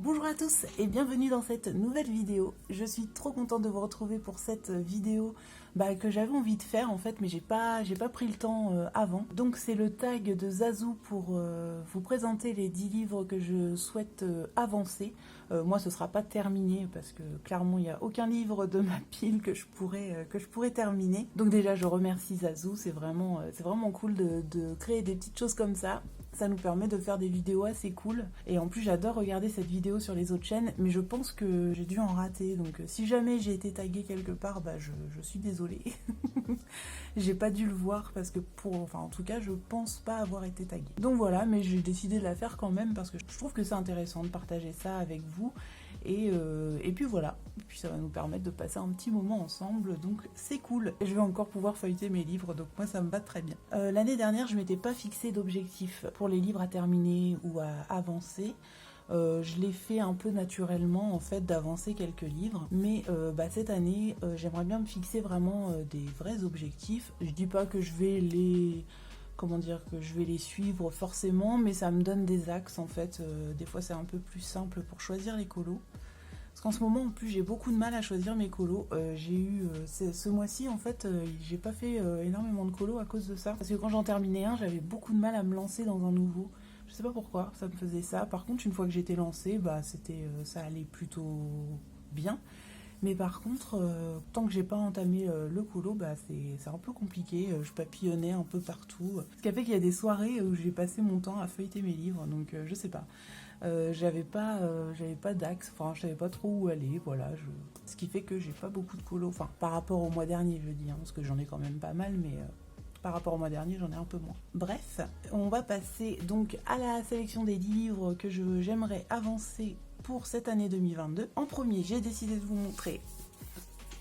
Bonjour à tous et bienvenue dans cette nouvelle vidéo. Je suis trop contente de vous retrouver pour cette vidéo que j'avais envie de faire en fait, mais j'ai pas pris le temps avant. Donc c'est le tag de Zazou pour vous présenter les 10 livres que je souhaite avancer. Moi ce sera pas terminé parce que clairement il n'y a aucun livre de ma pile que je pourrais terminer. Donc déjà je remercie Zazou, c'est vraiment cool de créer des petites choses comme ça. Ça nous permet de faire des vidéos assez cool. Et en plus, j'adore regarder cette vidéo sur les autres chaînes, mais je pense que j'ai dû en rater. Donc si jamais j'ai été taguée quelque part, je suis désolée. J'ai pas dû le voir parce que en tout cas, je pense pas avoir été taguée. Donc voilà, mais j'ai décidé de la faire quand même parce que je trouve que c'est intéressant de partager ça avec vous. Et puis voilà, et puis ça va nous permettre de passer un petit moment ensemble, donc c'est cool. Et je vais encore pouvoir feuilleter mes livres, donc moi ça me va très bien. L'année dernière, je m'étais pas fixé d'objectif pour les livres à terminer ou à avancer. Je l'ai fait un peu naturellement en fait d'avancer quelques livres, mais cette année j'aimerais bien me fixer vraiment des vrais objectifs. Je dis pas que je vais les suivre forcément, mais ça me donne des axes en fait. Des fois c'est un peu plus simple pour choisir les colos. Parce qu'en ce moment en plus j'ai beaucoup de mal à choisir mes colos. Ce mois-ci en fait j'ai pas fait énormément de colos à cause de ça. Parce que quand j'en terminais un, j'avais beaucoup de mal à me lancer dans un nouveau. Je sais pas pourquoi ça me faisait ça. Par contre une fois que j'étais lancée, ça allait plutôt bien. Mais par contre, tant que j'ai pas entamé le colo, c'est un peu compliqué. Je papillonnais un peu partout. Ce qui a fait qu'il y a des soirées où j'ai passé mon temps à feuilleter mes livres. Donc je sais pas. J'avais pas d'axe. Enfin, je savais pas trop où aller. Voilà. Ce qui fait que j'ai pas beaucoup de colo. Enfin, par rapport au mois dernier, je dis. Parce que j'en ai quand même pas mal. Mais par rapport au mois dernier, j'en ai un peu moins. Bref, on va passer donc à la sélection des livres que j'aimerais avancer pour cette année 2022. En premier, j'ai décidé de vous montrer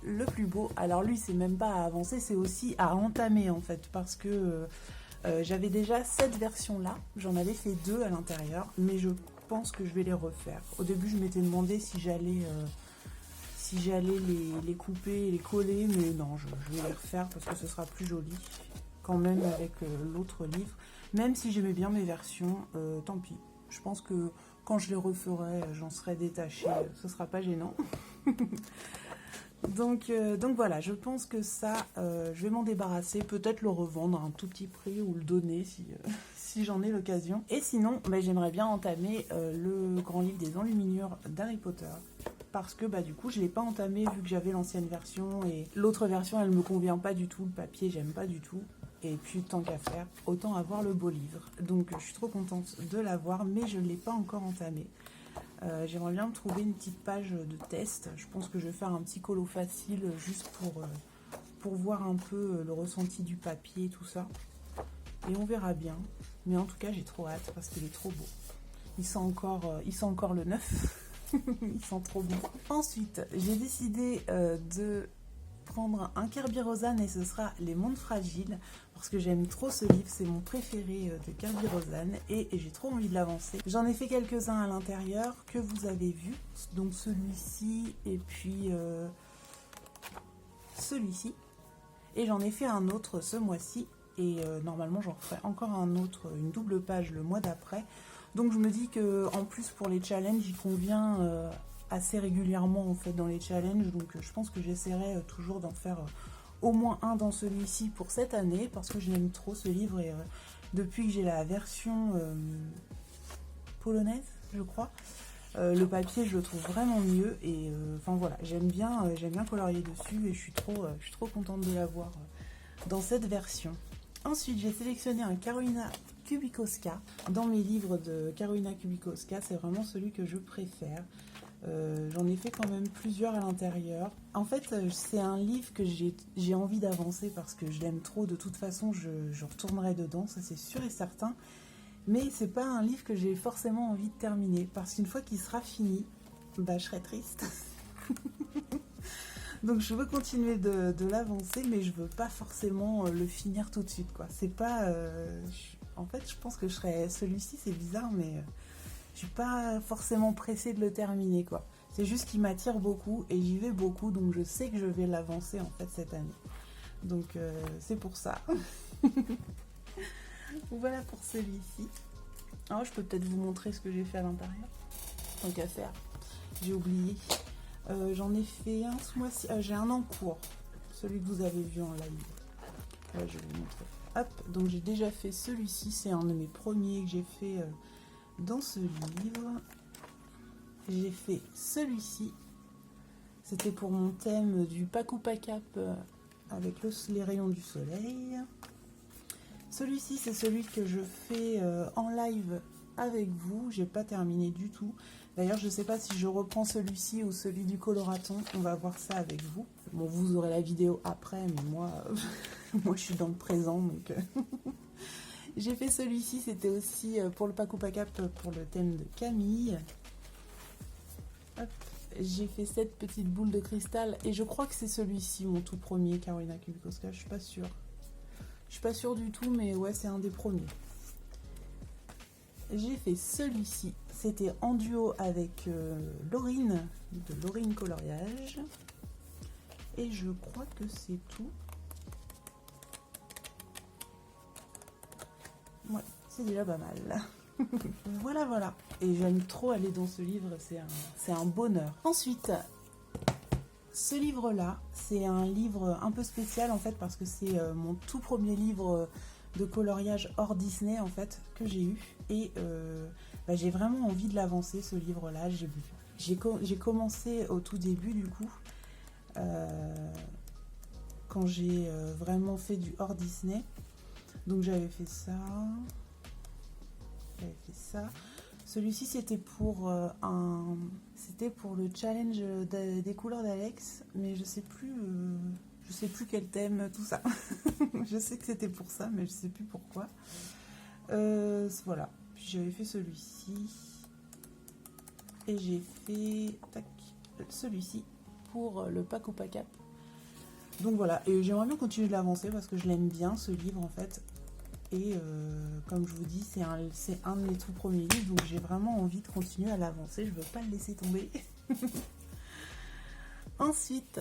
le plus beau. Alors lui, c'est même pas à avancer, c'est aussi à entamer en fait, parce que j'avais déjà cette version-là. J'en avais fait 2 à l'intérieur, mais je pense que je vais les refaire. Au début, je m'étais demandé si j'allais les couper et les coller, mais non, je vais les refaire parce que ce sera plus joli quand même avec l'autre livre. Même si j'aimais bien mes versions, tant pis. Je pense que quand je les referai, j'en serai détachée, ce sera pas gênant. donc voilà, je pense que ça, je vais m'en débarrasser, peut-être le revendre à un tout petit prix ou le donner si j'en ai l'occasion. Et sinon, j'aimerais bien entamer le grand livre des enluminures d'Harry Potter. Parce que du coup, je ne l'ai pas entamé vu que j'avais l'ancienne version et l'autre version, elle me convient pas du tout. Le papier, j'aime pas du tout. Et puis, tant qu'à faire, autant avoir le beau livre. Donc, je suis trop contente de l'avoir, mais je ne l'ai pas encore entamé. J'aimerais bien me trouver une petite page de test. Je pense que je vais faire un petit colo facile juste pour voir un peu le ressenti du papier et tout ça. Et on verra bien. Mais en tout cas, j'ai trop hâte parce qu'il est trop beau. Il sent encore le neuf. Ils sont trop bons. Ensuite, j'ai décidé de prendre un Kerby Rosanes et ce sera Les Mondes Fragiles parce que j'aime trop ce livre, c'est mon préféré de Kerby Rosanes et j'ai trop envie de l'avancer. J'en ai fait quelques-uns à l'intérieur que vous avez vu, donc celui-ci et puis celui-ci. Et j'en ai fait un autre ce mois-ci et normalement j'en ferai encore un autre, une double page le mois d'après. Donc je me dis que en plus pour les challenges, il convient assez régulièrement en fait dans les challenges. Donc je pense que j'essaierai toujours d'en faire au moins un dans celui-ci pour cette année parce que je l'aime trop ce livre et depuis que j'ai la version polonaise, je crois, le papier je le trouve vraiment mieux et enfin voilà, j'aime bien colorier dessus et je suis trop contente de l'avoir dans cette version. Ensuite, j'ai sélectionné un Karolina Kubikowska. Dans mes livres de Karolina Kubikowska, c'est vraiment celui que je préfère. J'en ai fait quand même plusieurs à l'intérieur. En fait, c'est un livre que j'ai envie d'avancer parce que je l'aime trop. De toute façon, je retournerai dedans, ça c'est sûr et certain. Mais c'est pas un livre que j'ai forcément envie de terminer parce qu'une fois qu'il sera fini, je serai triste. Donc je veux continuer de l'avancer, mais je veux pas forcément le finir tout de suite, quoi. C'est pas... en fait, je pense que celui-ci, c'est bizarre, mais je suis pas forcément pressée de le terminer, quoi. C'est juste qu'il m'attire beaucoup et j'y vais beaucoup, donc je sais que je vais l'avancer, en fait, cette année. Donc c'est pour ça. Voilà pour celui-ci. Alors, je peux peut-être vous montrer ce que j'ai fait à l'intérieur. tant qu'à faire. J'ai oublié. J'en ai fait un ce mois-ci. J'ai un en cours. Celui que vous avez vu en live. Là, je vais vous montrer. Hop, donc j'ai déjà fait celui-ci. C'est un de mes premiers que j'ai fait dans ce livre. J'ai fait celui-ci. C'était pour mon thème du Paku Pakap avec les rayons du soleil. Celui-ci, c'est celui que je fais en live avec vous. J'ai pas terminé du tout. D'ailleurs, je sais pas si je reprends celui-ci ou celui du coloraton. On va voir ça avec vous. Bon, vous aurez la vidéo après, mais moi, moi je suis dans le présent. Donc j'ai fait celui-ci. C'était aussi pour le Paku Pakap, pour le thème de Camille. Hop. J'ai fait cette petite boule de cristal. Et je crois que c'est celui-ci, mon tout premier, Karolina Kubikowska. Je suis pas sûre. Je suis pas sûre du tout, mais ouais, c'est un des premiers. J'ai fait celui-ci. C'était en duo avec Laurine, de Laurine Coloriage. Et je crois que c'est tout. Ouais, c'est déjà pas mal. Voilà, voilà. Et j'aime trop aller dans ce livre, c'est un bonheur. Ensuite, ce livre-là, c'est un livre un peu spécial en fait, parce que c'est mon tout premier livre de coloriage hors Disney en fait, que j'ai eu. Et j'ai vraiment envie de l'avancer, ce livre-là. J'ai commencé au tout début du coup, quand j'ai vraiment fait du hors Disney. Donc j'avais fait ça. Celui-ci c'était pour le challenge des couleurs d'Alex, mais je sais plus quel thème, tout ça. Je sais que c'était pour ça, mais je sais plus pourquoi. Voilà. Puis j'avais fait celui-ci et j'ai fait celui-ci pour le Paku Pakap. Donc voilà. Et j'aimerais bien continuer de l'avancer parce que je l'aime bien ce livre en fait. Et comme je vous dis, c'est un de mes tout premiers livres, donc j'ai vraiment envie de continuer à l'avancer. Je ne veux pas le laisser tomber. Ensuite,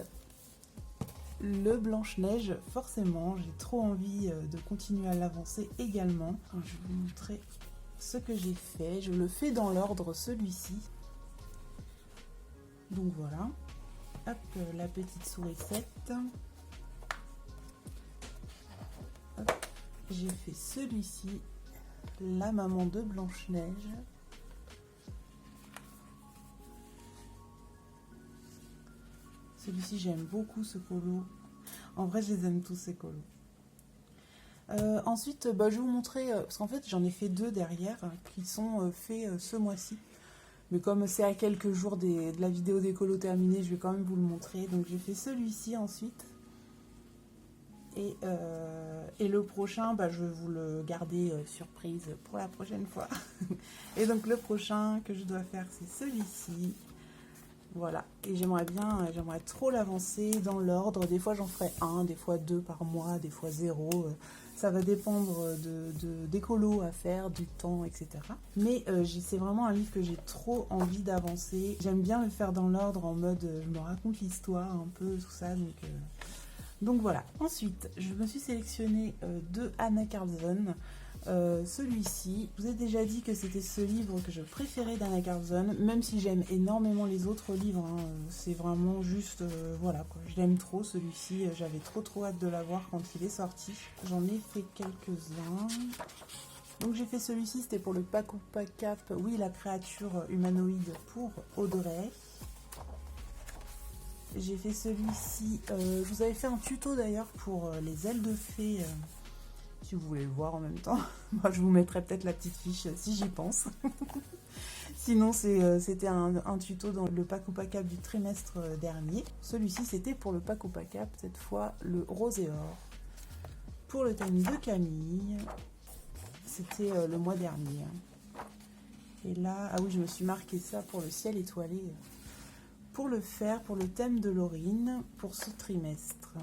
le Blanche-Neige, forcément, j'ai trop envie de continuer à l'avancer également. Alors, je vais vous montrer ce que j'ai fait. Je le fais dans l'ordre, celui-ci. Donc voilà. Hop, la petite sourisette. Hop. J'ai fait celui-ci, la maman de Blanche-Neige. Celui-ci, j'aime beaucoup ce colo. En vrai, je les aime tous, ces colos. Ensuite, je vais vous montrer, parce qu'en fait, j'en ai fait deux derrière, qui sont faits ce mois-ci. Mais comme c'est à quelques jours de la vidéo des colos terminée, je vais quand même vous le montrer. Donc, j'ai fait celui-ci ensuite. Et le prochain, je vais vous le garder surprise pour la prochaine fois. Et donc le prochain que je dois faire, c'est celui-ci. Voilà. Et j'aimerais trop l'avancer dans l'ordre. Des fois j'en ferai un, des fois 2 par mois, des fois 0. Ça va dépendre des colos à faire, du temps, etc. Mais c'est vraiment un livre que j'ai trop envie d'avancer. J'aime bien le faire dans l'ordre, en mode je me raconte l'histoire un peu, tout ça. Donc voilà. Ensuite, je me suis sélectionnée de Anna Carlson. Celui-ci, je vous ai déjà dit que c'était ce livre que je préférais d'Anna Carlson, même si j'aime énormément les autres livres. C'est vraiment juste, voilà quoi. Je l'aime trop celui-ci. J'avais trop hâte de l'avoir quand il est sorti. J'en ai fait quelques-uns. Donc j'ai fait celui-ci, c'était pour le Paku Pakap. Oui, la créature humanoïde pour Audrey. J'ai fait celui-ci, je vous avais fait un tuto d'ailleurs pour les ailes de fée, si vous voulez le voir en même temps. Moi je vous mettrai peut-être la petite fiche si j'y pense. Sinon c'était un tuto dans le Paku Pakap du trimestre dernier. Celui-ci c'était pour le Paku Pakap, cette fois le rose et or. Pour le thème de Camille, c'était le mois dernier. Et là, ah oui, je me suis marqué ça pour le ciel étoilé. Pour le faire, pour le thème de Laurine, pour ce trimestre.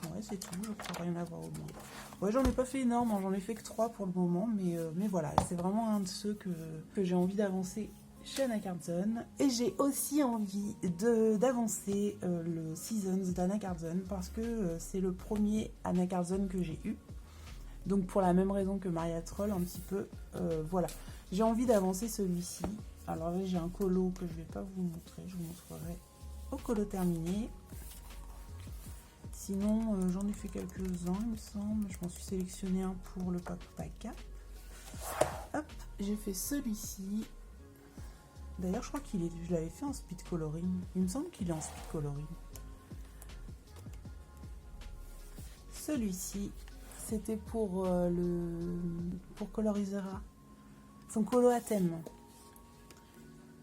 Ouais, c'est tout, je crois rien avoir au moins. Ouais, j'en ai pas fait énorme, j'en ai fait que 3 pour le moment, mais voilà, c'est vraiment un de ceux que j'ai envie d'avancer chez Anna Carlson. Et j'ai aussi envie d'avancer le Seasons d'Anna Carlson, parce que c'est le premier Anna Carlson que j'ai eu. Donc pour la même raison que Maria Troll, un petit peu, voilà. J'ai envie d'avancer celui-ci. Alors là, j'ai un colo que je ne vais pas vous montrer. Je vous montrerai au colo terminé. Sinon, j'en ai fait quelques-uns, il me semble. Je m'en suis sélectionné un pour le Pack. Hop, j'ai fait celui-ci. D'ailleurs, je crois je l'avais fait en speed coloring. Il me semble qu'il est en speed coloring. Celui-ci, c'était pour pour Colorisera. Son colo à thème.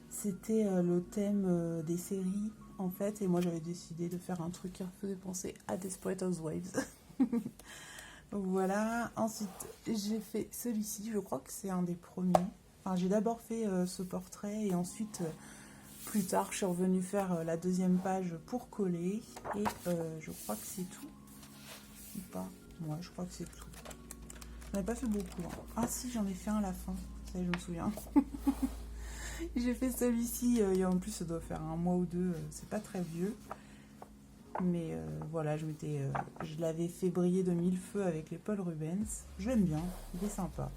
C'était le thème des séries, en fait. Et moi, j'avais décidé de faire un truc qui faisait penser à Desperate Housewives. Donc voilà. Ensuite, j'ai fait celui-ci. Je crois que c'est un des premiers. Enfin, j'ai d'abord fait ce portrait et ensuite, plus tard, je suis revenue faire la deuxième page pour coller. Et je crois que c'est tout. Ou pas? Ouais, je crois que c'est tout. J'en ai pas fait beaucoup. Hein. Ah si, j'en ai fait un à la fin. Ça y est, je me souviens. J'ai fait celui-ci, et en plus, ça doit faire un mois ou deux. C'est pas très vieux. Mais voilà, je l'avais fait briller de mille feux avec les Paul Rubens. Je l'aime bien, il est sympa.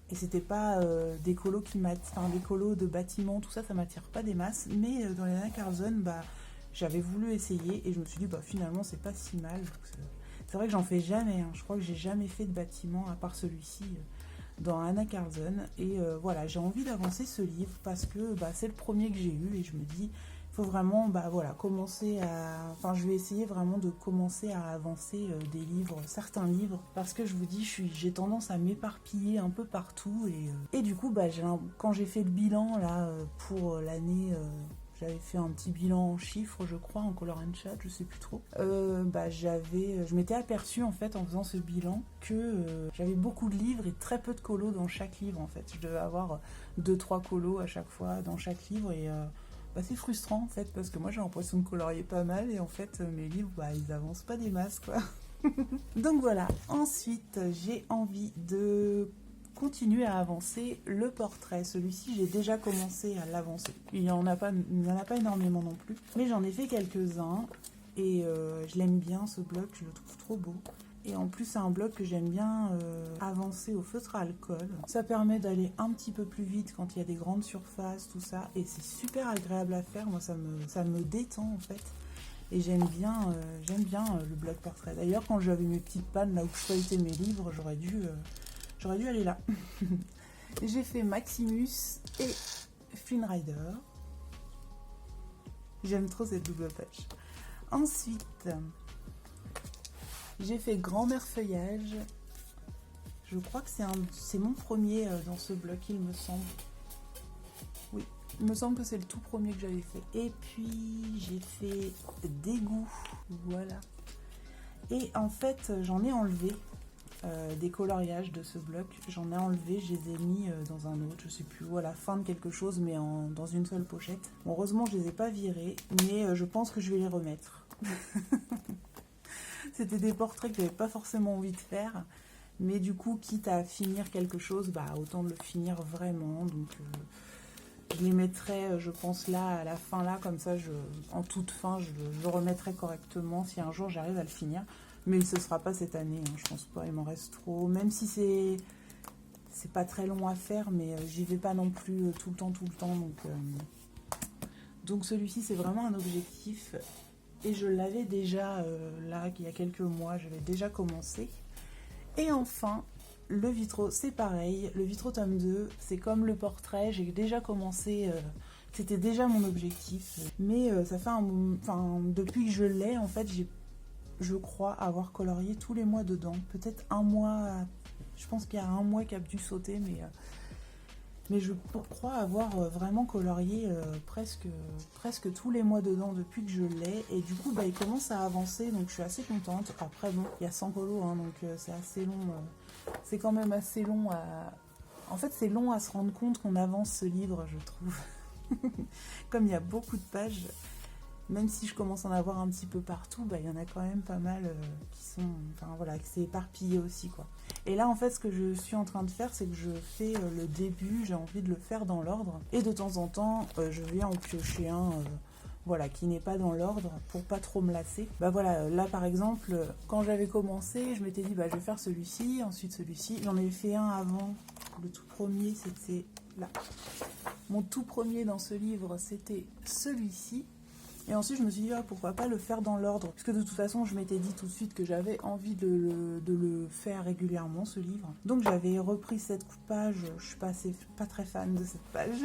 Et c'était pas des colos des colos de bâtiments, tout ça, ça m'attire pas des masses. Mais dans les Anna Carlson, bah, j'avais voulu essayer et je me suis dit, bah finalement, c'est pas si mal. C'est vrai que j'en fais jamais. Hein. Je crois que j'ai jamais fait de bâtiment à part celui-ci dans Anna Carlson. Et voilà, j'ai envie d'avancer ce livre parce que bah, c'est le premier que j'ai eu et je me dis, il faut vraiment bah, voilà, commencer à... Enfin, je vais essayer vraiment de commencer à avancer des livres, certains livres, parce que je vous dis, j'ai tendance à m'éparpiller un peu partout. Et du coup, bah, quand j'ai fait le bilan là pour l'année... J'avais fait un petit bilan en chiffres, je crois, en color and chat, je sais plus trop. Bah, je m'étais aperçue en fait en faisant ce bilan que j'avais beaucoup de livres et très peu de colos dans chaque livre en fait. Je devais avoir 2-3 colos à chaque fois dans chaque livre et bah, c'est frustrant en fait parce que moi j'ai l'impression de colorier pas mal et en fait mes livres bah, ils avancent pas des masses quoi. Donc voilà, ensuite j'ai envie de continuer à avancer le portrait. Celui-ci, j'ai déjà commencé à l'avancer. Il n'y en a pas énormément non plus, mais j'en ai fait quelques-uns et je l'aime bien ce bloc, je le trouve trop beau. Et en plus, c'est un bloc que j'aime bien avancer au feutre à alcool. Ça permet d'aller un petit peu plus vite quand il y a des grandes surfaces, tout ça. Et c'est super agréable à faire. Moi, ça me détend en fait. Et j'aime bien le bloc portrait. D'ailleurs, quand j'avais mes petites pannes là où je feuilletais mes livres, j'aurais dû aller là. J'ai fait Maximus et Flynn Rider. J'aime trop cette double page. Ensuite, j'ai fait Grand-mère Feuillage. Je crois que c'est mon premier dans ce bloc, il me semble. Oui, il me semble que c'est le tout premier que j'avais fait. Et puis, j'ai fait Dégoût. Voilà. Et en fait, j'en ai enlevé des coloriages de ce bloc. J'en ai enlevé, je les ai mis dans un autre, je sais plus où, à la fin de quelque chose, mais dans une seule pochette. Bon, heureusement, je les ai pas virés, mais je pense que je vais les remettre. C'était des portraits que j'avais pas forcément envie de faire, mais du coup, quitte à finir quelque chose, bah autant le finir vraiment. Donc, je les mettrai, je pense, là, à la fin, là, comme ça, en toute fin, je le remettrai correctement si un jour j'arrive à le finir. Mais ce ne sera pas cette année, hein, je pense pas, il m'en reste trop. Même si c'est pas très long à faire, mais j'y vais pas non plus tout le temps. Donc celui-ci, c'est vraiment un objectif. Et je l'avais déjà, là, il y a quelques mois, j'avais déjà commencé. Et enfin, le vitro, c'est pareil. Le vitro tome 2, c'est comme le portrait, j'ai déjà commencé... c'était déjà mon objectif. Mais ça fait depuis que je l'ai, en fait, je crois avoir colorié tous les mois dedans. Peut-être un mois, je pense qu'il y a un mois qui a dû sauter, mais je crois avoir vraiment colorié presque tous les mois dedans depuis que je l'ai. Et du coup, bah, il commence à avancer, donc je suis assez contente. Après, bon, il y a 100 colos, hein, donc c'est assez long. C'est quand même assez long à... En fait, c'est long à se rendre compte qu'on avance ce livre, je trouve. Comme il y a beaucoup de pages... Même si je commence à en avoir un petit peu partout, bah, il y en a quand même pas mal qui sont... Enfin voilà, que c'est éparpillé aussi, quoi. Et là, en fait, ce que je suis en train de faire, c'est que je fais le début, j'ai envie de le faire dans l'ordre. Et de temps en temps, je viens en piocher un, voilà, qui n'est pas dans l'ordre, pour pas trop me lasser. Bah voilà, là, par exemple, quand j'avais commencé, je m'étais dit, bah je vais faire celui-ci, ensuite celui-ci. J'en ai fait un avant, le tout premier, c'était là. Mon tout premier dans ce livre, c'était celui-ci. Et ensuite, je me suis dit, ah, pourquoi pas le faire dans l'ordre. Parce que de toute façon, je m'étais dit tout de suite que j'avais envie de le faire régulièrement, ce livre. Donc, j'avais repris cette page. Je suis pas très fan de cette page.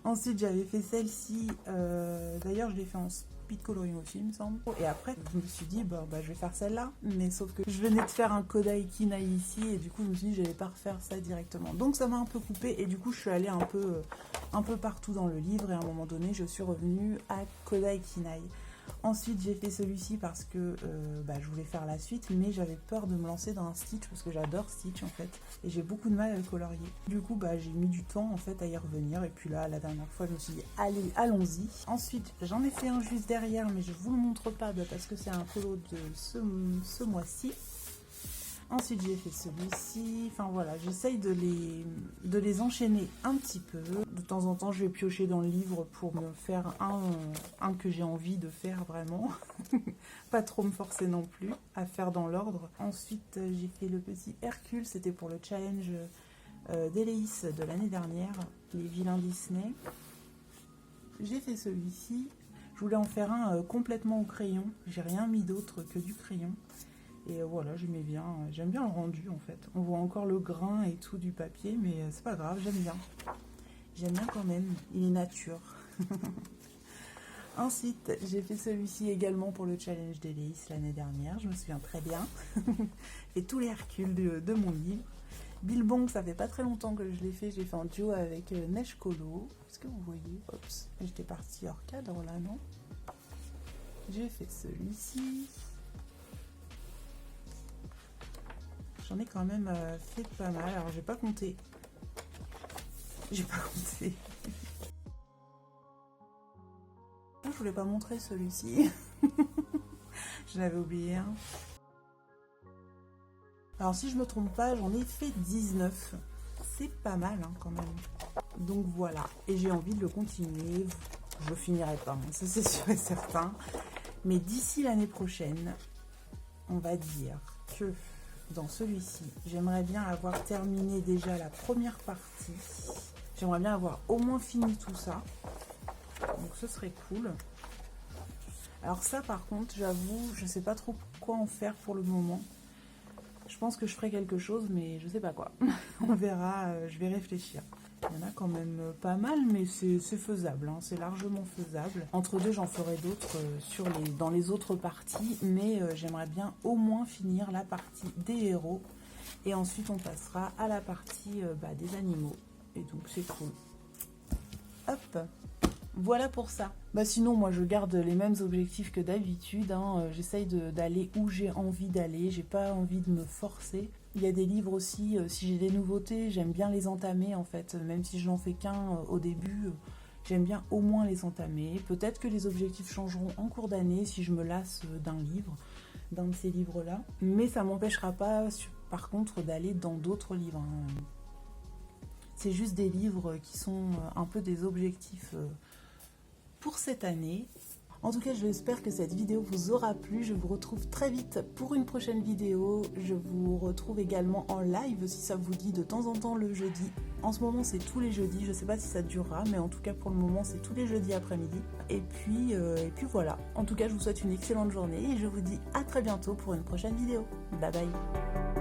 Ensuite, j'avais fait celle-ci. D'ailleurs, je l'ai fait en speed coloring aussi, il me semble. Et après, je me suis dit, bah, je vais faire celle-là. Mais sauf que je venais de faire un Kodai Kinai ici. Et du coup, je me suis dit, je n'allais pas refaire ça directement. Donc, ça m'a un peu coupé. Et du coup, je suis allée un peu partout dans le livre. Et à un moment donné, je suis revenue à Kodai Kinai. Ensuite, j'ai fait celui-ci parce que je voulais faire la suite, mais j'avais peur de me lancer dans un Stitch parce que j'adore Stitch en fait, et j'ai beaucoup de mal à le colorier. Du coup, j'ai mis du temps en fait à y revenir, et puis là, la dernière fois, je me suis dit, allez, allons-y. Ensuite, j'en ai fait un juste derrière, mais je vous le montre pas parce que c'est un colo de ce mois-ci. Ensuite, j'ai fait celui-ci. Enfin voilà, j'essaye de les enchaîner un petit peu. De temps en temps, je vais piocher dans le livre pour me faire un que j'ai envie de faire vraiment. Pas trop me forcer non plus à faire dans l'ordre. Ensuite, j'ai fait le petit Hercule. C'était pour le challenge d'Eleis de l'année dernière, les vilains Disney. J'ai fait celui-ci. Je voulais en faire un complètement au crayon. J'ai rien mis d'autre que du crayon. Et voilà, j'aimais bien, j'aime bien le rendu en fait. On voit encore le grain et tout du papier, mais c'est pas grave, j'aime bien. J'aime bien quand même, il est nature. Ensuite, j'ai fait celui-ci également pour le challenge d'Eleis l'année dernière, je me souviens très bien. Et tous les Hercules de mon livre. Bilbong, ça fait pas très longtemps que je l'ai fait, j'ai fait en duo avec Neige Colo. Est-ce que vous voyez? Oups, j'étais partie hors cadre là, non? J'ai fait celui-ci. J'en ai quand même fait pas mal. Alors, j'ai pas compté. J'ai pas compté. Je voulais pas montrer celui-ci. Je l'avais oublié un. Alors, si je me trompe pas, j'en ai fait 19. C'est pas mal, hein, quand même. Donc, voilà. Et j'ai envie de le continuer. Je finirai pas, hein, ça c'est sûr et certain. Mais d'ici l'année prochaine, on va dire que... Dans celui-ci, j'aimerais bien avoir terminé déjà la première partie. J'aimerais bien avoir au moins fini tout ça. Donc ce serait cool. Alors ça par contre, j'avoue, je sais pas trop quoi en faire pour le moment. Je pense que je ferai quelque chose, mais je sais pas quoi. On verra, je vais réfléchir. Il y en a quand même pas mal, mais c'est faisable, hein, c'est largement faisable. Entre deux, j'en ferai d'autres dans les autres parties, mais j'aimerais bien au moins finir la partie des héros. Et ensuite, on passera à la partie des animaux. Et donc, c'est cool. Hop, voilà pour ça. Sinon, moi, je garde les mêmes objectifs que d'habitude. Hein. J'essaye d'aller où j'ai envie d'aller. J'ai pas envie de me forcer. Il y a des livres aussi, si j'ai des nouveautés, j'aime bien les entamer en fait. Même si je n'en fais qu'un au début, j'aime bien au moins les entamer. Peut-être que les objectifs changeront en cours d'année si je me lasse d'un de ces livres-là. Mais ça m'empêchera pas, par contre, d'aller dans d'autres livres. Hein. C'est juste des livres qui sont un peu des objectifs pour cette année. En tout cas, j'espère que cette vidéo vous aura plu. Je vous retrouve très vite pour une prochaine vidéo. Je vous retrouve également en live si ça vous dit de temps en temps le jeudi. En ce moment, c'est tous les jeudis. Je ne sais pas si ça durera, mais en tout cas, pour le moment, c'est tous les jeudis après-midi. Et puis voilà. En tout cas, je vous souhaite une excellente journée et je vous dis à très bientôt pour une prochaine vidéo. Bye bye.